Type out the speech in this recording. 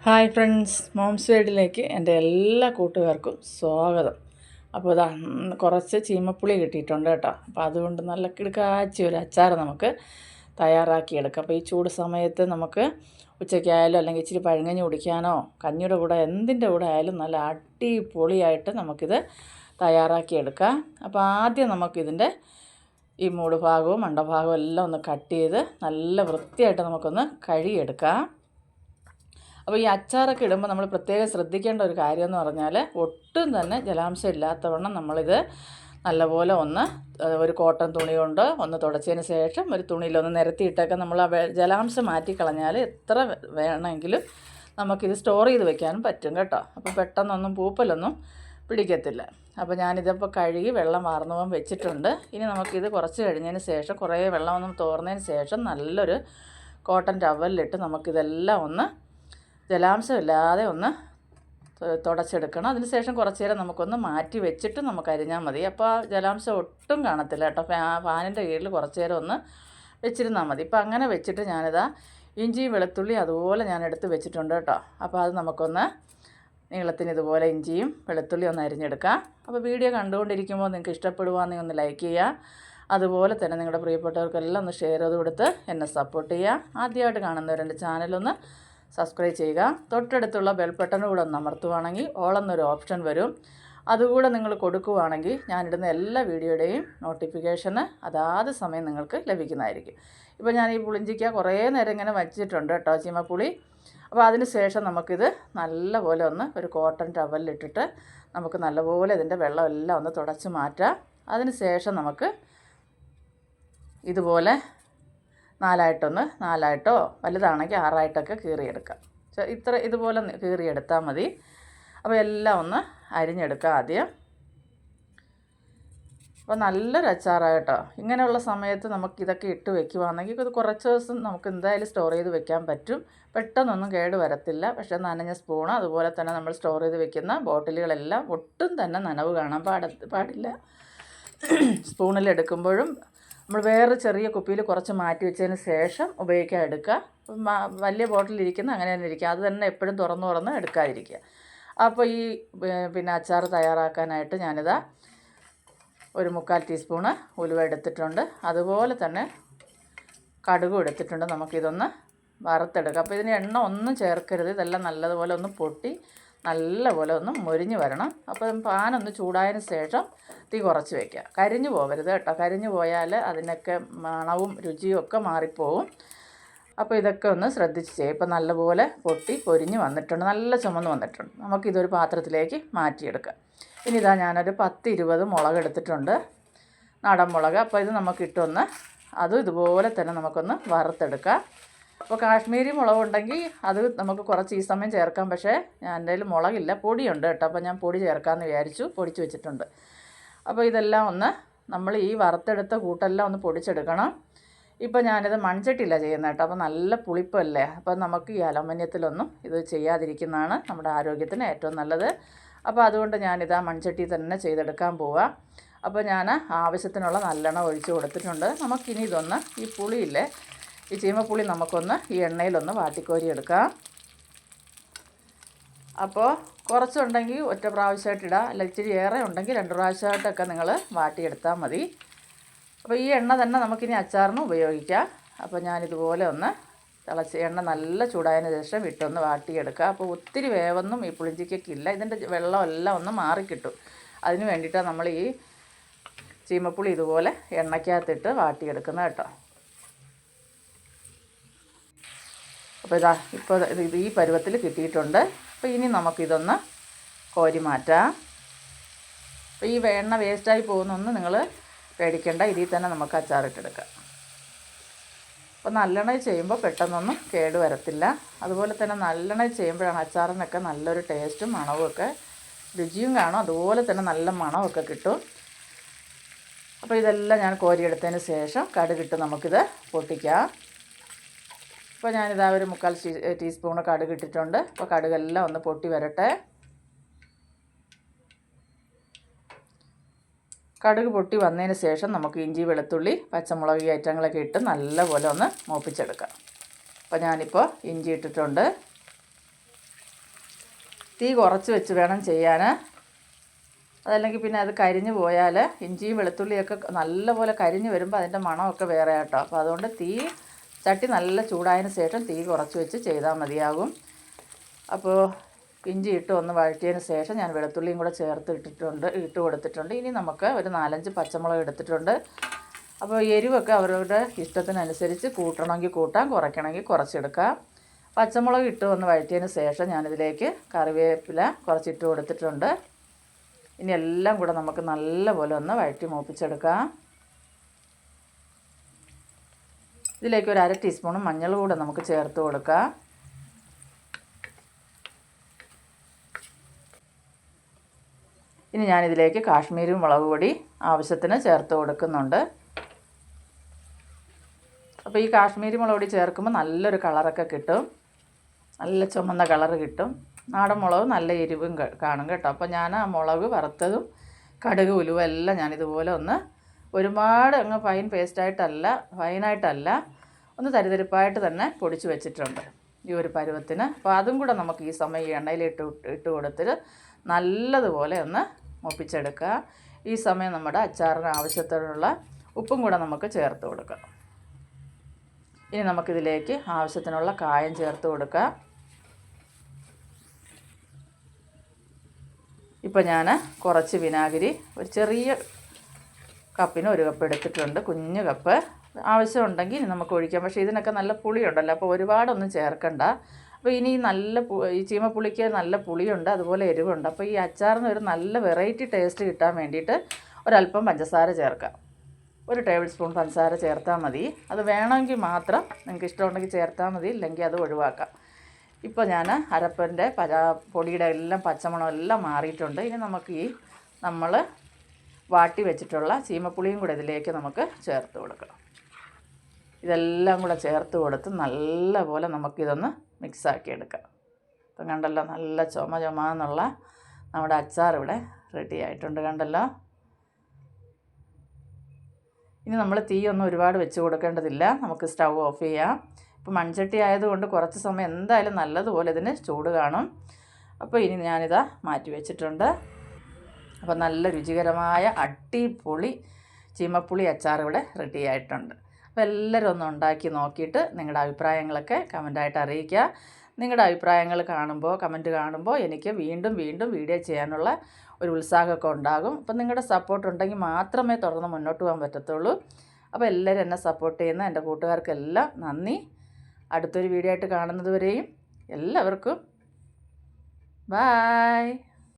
Hi friends, moms വേഡിലേക്ക് എൻ്റെ എല്ലാ കൂട്ടുകാർക്കും സ്വാഗതം. അപ്പോൾ ഇതാ കുറച്ച് ചീമപ്പുളി കിട്ടിയിട്ടുണ്ട് കേട്ടോ. അപ്പോൾ അതുകൊണ്ട് നല്ല കിടുക്കാച്ചി ഒരു അച്ചാർ നമുക്ക് തയ്യാറാക്കിയെടുക്കാം. അപ്പോൾ ഈ ചൂട് സമയത്ത് നമുക്ക് ഉച്ചയ്ക്കായാലും അല്ലെങ്കിൽ ഇച്ചിരി പഴങ്കഞ്ഞി കുടിക്കാനോ കഞ്ഞിയുടെ കൂടെ എന്തിൻ്റെ കൂടെ ആയാലും നല്ല അടിപൊളിയായിട്ട് നമുക്കിത് തയ്യാറാക്കിയെടുക്കാം. അപ്പോൾ ആദ്യം നമുക്കിതിൻ്റെ ഈ മൂട് ഭാഗവും മണ്ടഭാഗവും എല്ലാം ഒന്ന് കട്ട് ചെയ്ത് നല്ല വൃത്തിയായിട്ട് നമുക്കൊന്ന് കഴുകിയെടുക്കാം. അപ്പോൾ ഈ അച്ചാറൊക്കെ ഇടുമ്പോൾ നമ്മൾ പ്രത്യേകം ശ്രദ്ധിക്കേണ്ട ഒരു കാര്യം എന്ന് പറഞ്ഞാൽ ഒട്ടും തന്നെ ജലാംശം ഇല്ലാത്തവണ്ണം നമ്മളിത് നല്ലപോലെ ഒരു കോട്ടൺ തുണി കൊണ്ട് ഒന്ന് തുടച്ചതിന് ശേഷം ഒരു തുണിയിലൊന്ന് നിരത്തിയിട്ടൊക്കെ നമ്മൾ ജലാംശം മാറ്റിക്കളഞ്ഞാൽ എത്ര വേണമെങ്കിലും നമുക്കിത് സ്റ്റോർ ചെയ്ത് വെക്കാനും പറ്റും കേട്ടോ. അപ്പോൾ പെട്ടെന്നൊന്നും പൂപ്പലൊന്നും പിടിക്കത്തില്ല. അപ്പോൾ ഞാനിതിപ്പോൾ കഴുകി വെള്ളം വാർന്നു പോകാൻ വെച്ചിട്ടുണ്ട്. ഇനി നമുക്കിത് കുറച്ച് കഴിഞ്ഞതിന് ശേഷം കുറേ വെള്ളമൊന്നും തോർന്നതിന് ശേഷം നല്ലൊരു കോട്ടൺ ടവലിലിട്ട് നമുക്കിതെല്ലാം ഒന്ന് ജലാംശമില്ലാതെ ഒന്ന് തുടച്ചെടുക്കണം. അതിന് ശേഷം കുറച്ച് നേരം നമുക്കൊന്ന് മാറ്റി വെച്ചിട്ട് നമുക്ക് അരിഞ്ഞാൽ മതി. അപ്പോൾ ആ ജലാംശം ഒട്ടും കാണത്തില്ല കേട്ടോ. ഫാനിൻ്റെ കീഴിൽ കുറച്ച് നേരം ഒന്ന് വെച്ചിരുന്നാൽ മതി. ഇപ്പോൾ അങ്ങനെ വെച്ചിട്ട് ഞാനിതാ ഇഞ്ചി വെളുത്തുള്ളി അതുപോലെ ഞാൻ എടുത്ത് വെച്ചിട്ടുണ്ട് കേട്ടോ. അപ്പോൾ അത് നമുക്കൊന്ന് നീളത്തിന് ഇതുപോലെ ഇഞ്ചിയും വെളുത്തുള്ളി ഒന്ന് അരിഞ്ഞെടുക്കാം. അപ്പോൾ വീഡിയോ കണ്ടുകൊണ്ടിരിക്കുമ്പോൾ നിങ്ങൾക്ക് ഇഷ്ടപ്പെടുവാണെങ്കിൽ ഒന്ന് ലൈക്ക് ചെയ്യുക. അതുപോലെ തന്നെ നിങ്ങളുടെ പ്രിയപ്പെട്ടവർക്കെല്ലാം ഒന്ന് ഷെയർ ചെയ്ത് കൊടുത്ത് എന്നെ സപ്പോർട്ട് ചെയ്യുക. ആദ്യമായിട്ട് കാണുന്നവരെൻ്റെ ചാനലൊന്ന് സബ്സ്ക്രൈബ് ചെയ്യുക. തൊട്ടടുത്തുള്ള ബെൽ ബട്ടൺ കൂടെ ഒന്ന് അമർത്തുവാണെങ്കിൽ ഓൾ എന്നൊരു ഓപ്ഷൻ വരും. അതുകൂടെ നിങ്ങൾ കൊടുക്കുവാണെങ്കിൽ ഞാനിടുന്ന എല്ലാ വീഡിയോയുടെയും നോട്ടിഫിക്കേഷന് അതാത് സമയം നിങ്ങൾക്ക് ലഭിക്കുന്നതായിരിക്കും. ഇപ്പോൾ ഞാൻ ഈ പുളിഞ്ചിക്ക കുറേ നേരം ഇങ്ങനെ വച്ചിട്ടുണ്ട് കേട്ടോ, ചീമപ്പുളി. അപ്പോൾ അതിന് ശേഷം നമുക്കിത് നല്ലപോലെ ഒരു കോട്ടൺ ടവലിലിട്ടിട്ട് നമുക്ക് നല്ലപോലെ ഇതിൻ്റെ വെള്ളമെല്ലാം ഒന്ന് തുടച്ച് മാറ്റാം. അതിന് ശേഷം നമുക്ക് ഇതുപോലെ നാലായിട്ടോ വലുതാണെങ്കിൽ 6ആയിട്ടൊക്കെ കീറിയെടുക്കാം. ഇതുപോലെ കീറിയെടുത്താൽ മതി. അപ്പോൾ എല്ലാം ഒന്ന് അരിഞ്ഞെടുക്കാം ആദ്യം. അപ്പോൾ നല്ലൊരു അച്ചാറായിട്ടോ. ഇങ്ങനെയുള്ള സമയത്ത് നമുക്കിതൊക്കെ ഇട്ട് വെക്കുവാണെങ്കിൽ ഇത് കുറച്ച് ദിവസം നമുക്ക് എന്തായാലും സ്റ്റോർ ചെയ്ത് വെക്കാൻ പറ്റും. പെട്ടെന്നൊന്നും കേട് വരത്തില്ല. പക്ഷേ നനഞ്ഞ സ്പൂണ് അതുപോലെ തന്നെ നമ്മൾ സ്റ്റോർ ചെയ്ത് വെക്കുന്ന ബോട്ടിലുകളെല്ലാം ഒട്ടും തന്നെ നനവ് കാണാൻ പാടില്ല. സ്പൂണിലെടുക്കുമ്പോഴും നമ്മൾ വേറെ ചെറിയ കുപ്പിയിൽ കുറച്ച് മാറ്റി വെച്ചതിന് ശേഷം ഉപയോഗിക്കാൻ എടുക്കുക. വലിയ ബോട്ടിലിരിക്കുന്ന അങ്ങനെ തന്നെ ഇരിക്കുക. അത് തന്നെ എപ്പോഴും തുറന്ന് എടുക്കാതിരിക്കുക. അപ്പോൾ ഈ അച്ചാർ തയ്യാറാക്കാനായിട്ട് ഞാനിതാ ഒരു 3/4 ടീസ്പൂണ് ഉലുവ എടുത്തിട്ടുണ്ട്. അതുപോലെ തന്നെ കടുകും എടുത്തിട്ടുണ്ട്. നമുക്കിതൊന്ന് വറുത്തെടുക്കാം. അപ്പോൾ ഇതിന് എണ്ണ ഒന്നും ചേർക്കരുത്. ഇതെല്ലാം നല്ലതുപോലെ ഒന്ന് പൊട്ടി നല്ലപോലെ ഒന്ന് മൊരിഞ്ഞ് വരണം. അപ്പം പാനൊന്ന് ചൂടായതിന് ശേഷം തീ കുറച്ച് വയ്ക്കുക. കരിഞ്ഞു പോകരുത് കേട്ടോ. കരിഞ്ഞു പോയാൽ അതിനൊക്കെ മണവും രുചിയും ഒക്കെ മാറിപ്പോവും. അപ്പോൾ ഇതൊക്കെ ഒന്ന് ശ്രദ്ധിച്ച് ചെയ്യുക. ഇപ്പോൾ നല്ലപോലെ പൊരിഞ്ഞ് വന്നിട്ടുണ്ട്, നല്ല ചുമന്ന് വന്നിട്ടുണ്ട്. നമുക്കിതൊരു പാത്രത്തിലേക്ക് മാറ്റിയെടുക്കാം. ഇനി ഇതാ ഞാനൊരു 10-20 മുളക് എടുത്തിട്ടുണ്ട്, നാടൻ മുളക്. അപ്പോൾ ഇത് നമുക്കിട്ടൊന്ന് അതും ഇതുപോലെ തന്നെ നമുക്കൊന്ന് വറുത്തെടുക്കാം. അപ്പോൾ കാശ്മീരി മുളകുണ്ടെങ്കിൽ അത് നമുക്ക് കുറച്ച് ഈ സമയം ചേർക്കാം. പക്ഷേ എൻ്റെ കയ്യിൽ മുളകില്ല, പൊടിയുണ്ട് കേട്ടോ. അപ്പോൾ ഞാൻ പൊടി ചേർക്കാമെന്ന് വിചാരിച്ചു, പൊടിച്ച് വെച്ചിട്ടുണ്ട്. അപ്പോൾ ഇതെല്ലാം നമ്മൾ ഈ വറുത്തെടുത്ത കൂട്ടെല്ലാം ഒന്ന് പൊടിച്ചെടുക്കണം. ഇപ്പോൾ ഞാനിത് മൺചട്ടിയില്ല ചെയ്യുന്നത് കേട്ടോ. അപ്പോൾ നല്ല പുളിപ്പല്ലേ. അപ്പോൾ നമുക്ക് ഈ അലുമിനിയത്തിലൊന്നും ഇത് ചെയ്യാതിരിക്കുന്നതാണ് നമ്മുടെ ആരോഗ്യത്തിന് ഏറ്റവും നല്ലത്. അപ്പോൾ അതുകൊണ്ട് ഞാനിത് ആ മൺചട്ടി തന്നെ ചെയ്തെടുക്കാൻ പോവുക. അപ്പോൾ ഞാൻ ആവശ്യത്തിനുള്ള നല്ലെണ്ണ ഒഴിച്ച് കൊടുത്തിട്ടുണ്ട്. നമുക്കിനി ഈ പുളിയില്ലേ, ഈ ചീമപ്പുളി നമുക്കൊന്ന് ഈ എണ്ണയിലൊന്ന് വാട്ടിക്കോരി എടുക്കാം. അപ്പോൾ കുറച്ചുണ്ടെങ്കിൽ ഒറ്റ പ്രാവശ്യമായിട്ട് ഇടുക, അല്ല ഇച്ചിരി ഏറെ ഉണ്ടെങ്കിൽ 2 പ്രാവശ്യമായിട്ടൊക്കെ നിങ്ങൾ വാട്ടിയെടുത്താൽ മതി. അപ്പോൾ ഈ എണ്ണ തന്നെ നമുക്കിനി അച്ചാറിന് ഉപയോഗിക്കാം. അപ്പോൾ ഞാനിതുപോലെ എണ്ണ നല്ല ചൂടായതിന് ശേഷം ഇട്ടൊന്ന് വാട്ടിയെടുക്കുക. അപ്പോൾ ഒത്തിരി വേവൊന്നും ഈ പുളിഞ്ചിക്കയ്ക്കില്ല. ഇതിൻ്റെ വെള്ളമെല്ലാം ഒന്ന് മാറിക്കിട്ടും. അതിന് വേണ്ടിയിട്ടാണ് നമ്മൾ ഈ ചീമപ്പുളി ഇതുപോലെ എണ്ണയ്ക്കകത്തിട്ട് വാട്ടിയെടുക്കുന്നത് കേട്ടോ. അപ്പോൾ ഇപ്പോൾ ഈ പരുവത്തിൽ കിട്ടിയിട്ടുണ്ട്. അപ്പോൾ ഇനി നമുക്കിതൊന്ന് കോരി മാറ്റാം. അപ്പോൾ ഈ എണ്ണ വേസ്റ്റായി പോകുന്നൊന്നും നിങ്ങൾ പേടിക്കേണ്ട. ഇതിൽ തന്നെ നമുക്ക് അച്ചാറിട്ടെടുക്കാം. അപ്പോൾ നല്ലെണ്ണയിൽ ചെയ്യുമ്പോൾ പെട്ടെന്നൊന്നും കേട് വരത്തില്ല. അതുപോലെ തന്നെ നല്ലെണ്ണയിൽ ചെയ്യുമ്പോഴാണ് അച്ചാറിനൊക്കെ നല്ലൊരു ടേസ്റ്റും മണവും ഒക്കെ, രുചിയും കാണും. അതുപോലെ തന്നെ നല്ല മണമൊക്കെ കിട്ടും. അപ്പോൾ ഇതെല്ലാം ഞാൻ കോരിയെടുത്തതിന് ശേഷം കടുകിട്ട് നമുക്കിത് പൊട്ടിക്കാം. അപ്പോൾ ഞാനിതാ ഒരു 3/4 ടീസ്പൂണ് കടുക് ഇട്ടിട്ടുണ്ട്. അപ്പോൾ കടുകെല്ലാം ഒന്ന് പൊട്ടി വരട്ടെ. കടുക് പൊട്ടി വന്നതിന് ശേഷം നമുക്ക് ഇഞ്ചി വെളുത്തുള്ളി പച്ചമുളക് ഈ ഐറ്റങ്ങളൊക്കെ ഇട്ട് നല്ലപോലെ ഒന്ന് മൂപ്പിച്ചെടുക്കാം. അപ്പോൾ ഞാനിപ്പോൾ ഇഞ്ചി ഇട്ടിട്ടുണ്ട്. തീ കുറച്ച് വെച്ച് വേണം ചെയ്യാൻ. അതല്ലെങ്കിൽ പിന്നെ അത് കരിഞ്ഞു പോയാൽ ഇഞ്ചിയും വെളുത്തുള്ളിയൊക്കെ നല്ലപോലെ കരിഞ്ഞ് വരുമ്പോൾ അതിൻ്റെ മണമൊക്കെ വേറെ കേട്ടോ. അപ്പോൾ അതുകൊണ്ട് ചട്ടി നല്ല ചൂടായതിന് ശേഷം തീ കുറച്ച് വെച്ച് ചെയ്താൽ മതിയാകും. അപ്പോൾ ഇഞ്ചി ഇട്ട് ഒന്ന് വഴറ്റിയതിന് ശേഷം ഞാൻ വെളുത്തുള്ളിയും കൂടെ ഇട്ട് കൊടുത്തിട്ടുണ്ട്. ഇനി നമുക്ക് ഒരു 4-5 പച്ചമുളക് എടുത്തിട്ടുണ്ട്. അപ്പോൾ എരിവൊക്കെ അവരുടെ ഇഷ്ടത്തിനനുസരിച്ച് കൂട്ടണമെങ്കിൽ കൂട്ടാം, കുറയ്ക്കണമെങ്കിൽ കുറച്ചെടുക്കാം. പച്ചമുളക് ഇട്ട് ഒന്ന് വഴറ്റിയതിന് ശേഷം ഞാനിതിലേക്ക് കറിവേപ്പില കുറച്ചിട്ട് കൊടുത്തിട്ടുണ്ട്. ഇനി എല്ലാം കൂടെ നമുക്ക് നല്ലപോലെ ഒന്ന് വഴറ്റി മൂപ്പിച്ചെടുക്കാം. ഇതിലേക്ക് ഒരു 1/2 ടീസ്പൂൺ മഞ്ഞൾ കൂടെ നമുക്ക് ചേർത്ത് കൊടുക്കാം. ഇനി ഞാനിതിലേക്ക് കാശ്മീരി മുളക് പൊടി ആവശ്യത്തിന് ചേർത്ത് കൊടുക്കുന്നുണ്ട്. അപ്പോൾ ഈ കാശ്മീരി മുളക് പൊടി ചേർക്കുമ്പോൾ നല്ലൊരു കളറൊക്കെ കിട്ടും, നല്ല ചുമന്ന കളറ് കിട്ടും. നാടൻ മുളക് നല്ല എരിവും കാണും കേട്ടോ. അപ്പോൾ ഞാൻ ആ മുളക് വറുത്തതും കടുക് ഉലുവ എല്ലാം ഞാനിതുപോലെ ഒന്ന് ഒരുപാട് അങ്ങ് ഫൈനായിട്ടല്ല ഒന്ന് തരിതരിപ്പായിട്ട് തന്നെ പൊടിച്ച് വെച്ചിട്ടുണ്ട് ഈ ഒരു പരുവത്തിന്. അപ്പോൾ അതും കൂടെ നമുക്ക് ഈ സമയം ഈ എണ്ണയിൽ ഇട്ട് കൊടുത്തിട്ട് നല്ലതുപോലെ ഒന്ന് മുപ്പിച്ചെടുക്കുക. ഈ സമയം നമ്മുടെ അച്ചാറിന് ആവശ്യത്തിനുള്ള ഉപ്പും കൂടെ നമുക്ക് ചേർത്ത് കൊടുക്കാം. ഇനി നമുക്കിതിലേക്ക് ആവശ്യത്തിനുള്ള കായം ചേർത്ത് കൊടുക്കാം. ഇപ്പോൾ ഞാൻ കുറച്ച് വിനാഗിരി ഒരു ചെറിയ കപ്പിന് 1 കപ്പ് എടുത്തിട്ടുണ്ട്, കുഞ്ഞ് കപ്പ്. ആവശ്യമുണ്ടെങ്കിൽ നമുക്ക് ഒഴിക്കാം. പക്ഷേ ഇതിനൊക്കെ നല്ല പുളിയുണ്ടല്ലോ, അപ്പോൾ ഒരുപാടൊന്നും ചേർക്കണ്ട. അപ്പോൾ ഇനി ഈ ചീമപ്പുളിക്ക് നല്ല പുളിയുണ്ട്, അതുപോലെ എരിവുണ്ട്. അപ്പോൾ ഈ അച്ചാറിന് ഒരു നല്ല വെറൈറ്റി ടേസ്റ്റ് കിട്ടാൻ വേണ്ടിയിട്ട് ഒരല്പം പഞ്ചസാര ചേർക്കാം. 1 ടേബിൾ സ്പൂൺ പഞ്ചസാര ചേർത്താൽ മതി. അത് വേണമെങ്കിൽ മാത്രം നിങ്ങൾക്ക് ഇഷ്ടമുണ്ടെങ്കിൽ ചേർത്താൽ മതി, ഇല്ലെങ്കിൽ അത് ഒഴിവാക്കാം. ഇപ്പോൾ ഞാൻ അരപ്പൻ്റെ പൊടിയുടെ എല്ലാം പച്ചമണം എല്ലാം മാറിയിട്ടുണ്ട്. ഇനി നമുക്ക് നമ്മൾ വാട്ടി വെച്ചിട്ടുള്ള ചീമപ്പുളിയും കൂടെ ഇതിലേക്ക് നമുക്ക് ചേർത്ത് കൊടുക്കണം. ഇതെല്ലാം കൂടെ ചേർത്ത് കൊടുത്ത് നല്ലപോലെ നമുക്കിതൊന്ന് മിക്സാക്കി എടുക്കാം. ഇപ്പം കണ്ടല്ലോ, നല്ല ചുമന്നുള്ള നമ്മുടെ അച്ചാർ ഇവിടെ റെഡി ആയിട്ടുണ്ട്, കണ്ടല്ലോ. ഇനി നമ്മൾ തീയൊന്നും ഒരുപാട് വെച്ച് കൊടുക്കേണ്ടതില്ല, നമുക്ക് സ്റ്റൗ ഓഫ് ചെയ്യാം. ഇപ്പോൾ മൺചട്ടി ആയതുകൊണ്ട് കുറച്ച് സമയം എന്തായാലും നല്ലതുപോലെ ഇതിന് ചൂട് കാണും. അപ്പോൾ ഇനി ഞാനിതാ മാറ്റി വെച്ചിട്ടുണ്ട്. അപ്പോൾ നല്ല രുചികരമായ അടിപൊളി ചീമപ്പുളി അച്ചാർ ഇവിടെ റെഡി ആയിട്ടുണ്ട്. അപ്പോൾ എല്ലാവരും ഒന്ന് ഉണ്ടാക്കി നോക്കിയിട്ട് നിങ്ങളുടെ അഭിപ്രായങ്ങളൊക്കെ കമൻറ്റായിട്ട് അറിയിക്കുക. നിങ്ങളുടെ അഭിപ്രായങ്ങൾ കമൻറ്റ് കാണുമ്പോൾ എനിക്ക് വീണ്ടും വീഡിയോ ചെയ്യാനുള്ള ഒരു ഉത്സാഹമൊക്കെ ഉണ്ടാകും. അപ്പോൾ നിങ്ങളുടെ സപ്പോർട്ട് ഉണ്ടെങ്കിൽ മാത്രമേ തുടർന്ന് മുന്നോട്ട് പോകാൻ പറ്റത്തുള്ളൂ. അപ്പോൾ എല്ലാവരും എന്നെ സപ്പോർട്ട് ചെയ്യുന്ന എൻ്റെ കൂട്ടുകാർക്കെല്ലാം നന്ദി. അടുത്തൊരു വീഡിയോ ആയിട്ട് കാണുന്നത് വരെയും എല്ലാവർക്കും ബായ്.